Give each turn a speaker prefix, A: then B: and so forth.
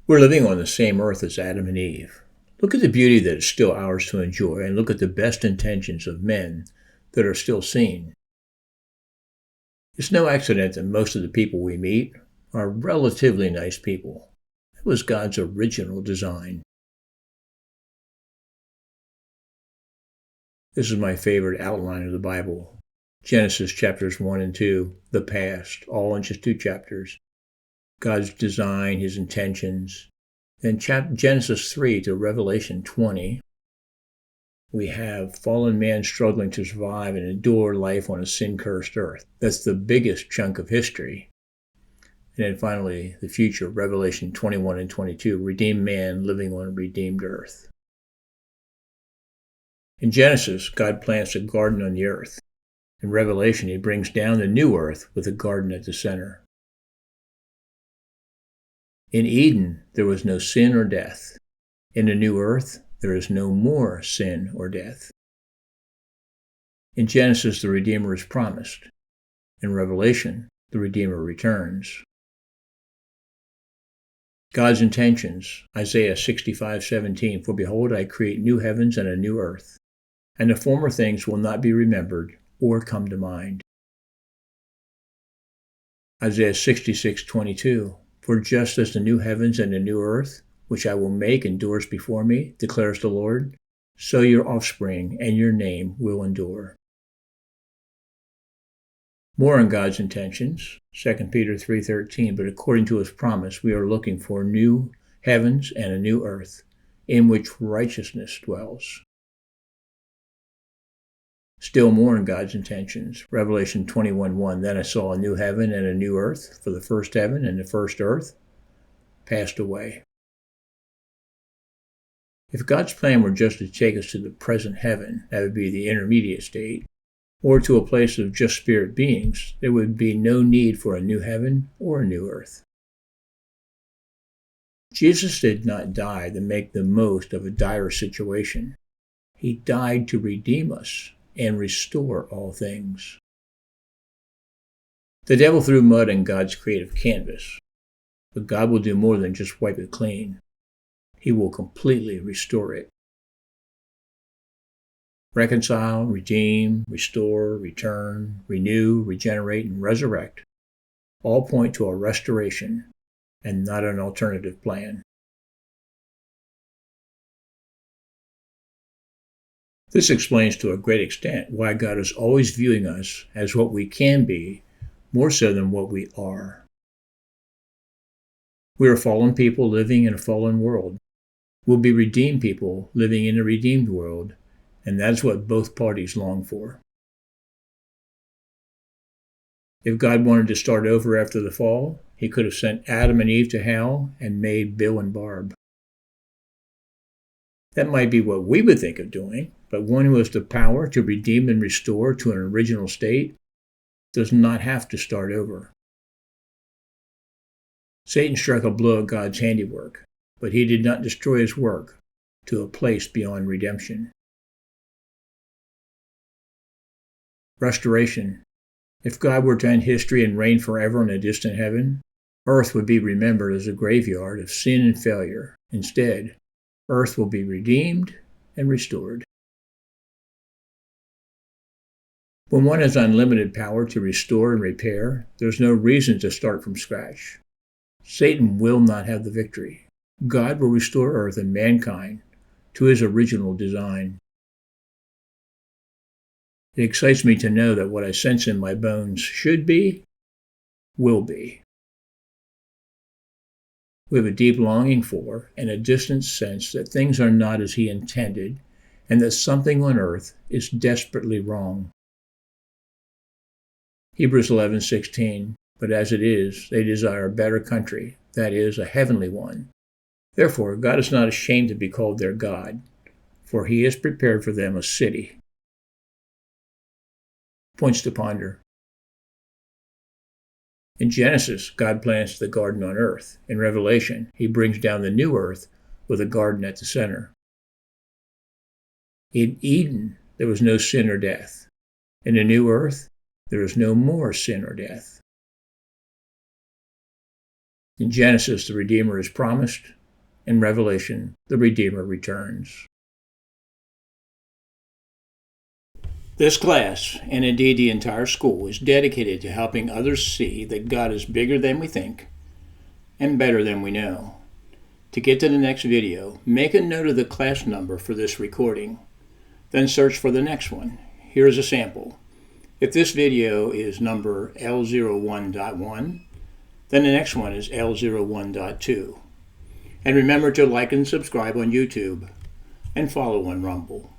A: We're living on the same earth as Adam and Eve. Look at the beauty that is still ours to enjoy, and look at the best intentions of men that are still seen. It's no accident that most of the people we meet are relatively nice people. It was God's original design. This is my favorite outline of the Bible. Genesis chapters 1 and 2, the past, all in just 2 chapters. God's design, his intentions. Then Genesis 3 to Revelation 20, we have fallen man struggling to survive and endure life on a sin-cursed earth. That's the biggest chunk of history. And then finally, the future, Revelation 21 and 22, redeemed man living on a redeemed earth. In Genesis, God plants a garden on the earth. In Revelation, he brings down the new earth with a garden at the center. In Eden, there was no sin or death. In the new earth, there is no more sin or death. In Genesis, the Redeemer is promised. In Revelation, the Redeemer returns. God's intentions, Isaiah 65:17, for behold, I create new heavens and a new earth, and the former things will not be remembered or come to mind. Isaiah 66:22, for just as the new heavens and the new earth, which I will make endures before me, declares the Lord, so your offspring and your name will endure. More on God's intentions, 2 Peter 3:13, but according to his promise, we are looking for new heavens and a new earth, in which righteousness dwells. Still more in God's intentions, Revelation 21:1, then I saw a new heaven and a new earth, for the first heaven and the first earth passed away. If God's plan were just to take us to the present heaven, that would be the intermediate state, or to a place of just spirit beings, there would be no need for a new heaven or a new earth. Jesus did not die to make the most of a dire situation. He died to redeem us and restore all things. The devil threw mud in God's creative canvas, but God will do more than just wipe it clean. He will completely restore it. Reconcile, redeem, restore, return, renew, regenerate, and resurrect all point to a restoration and not an alternative plan. This explains to a great extent why God is always viewing us as what we can be, more so than what we are. We are fallen people living in a fallen world. We'll be redeemed people living in a redeemed world, and that's what both parties long for. If God wanted to start over after the fall, he could have sent Adam and Eve to hell and made Bill and Barb. That might be what we would think of doing, but one who has the power to redeem and restore to an original state does not have to start over. Satan struck a blow at God's handiwork, but he did not destroy his work to a place beyond redemption. Restoration. If God were to end history and reign forever in a distant heaven, earth would be remembered as a graveyard of sin and failure. Instead, earth will be redeemed and restored. When one has unlimited power to restore and repair, there's no reason to start from scratch. Satan will not have the victory. God will restore earth and mankind to his original design. It excites me to know that what I sense in my bones should be, will be. We have a deep longing for and a distant sense that things are not as he intended and that something on earth is desperately wrong. Hebrews 11:16, but as it is, they desire a better country, that is, a heavenly one. Therefore, God is not ashamed to be called their God, for he has prepared for them a city. Points to ponder. In Genesis, God plants the garden on earth. In Revelation, he brings down the new earth with a garden at the center. In Eden, there was no sin or death. In the new earth, there is no more sin or death. In Genesis, the Redeemer is promised. In Revelation, the Redeemer returns. This class, and indeed the entire school, is dedicated to helping others see that God is bigger than we think and better than we know. To get to the next video, make a note of the class number for this recording. Then search for the next one. Here's a sample. If this video is number L01.1, then the next one is L01.2. And remember to like and subscribe on YouTube and follow on Rumble.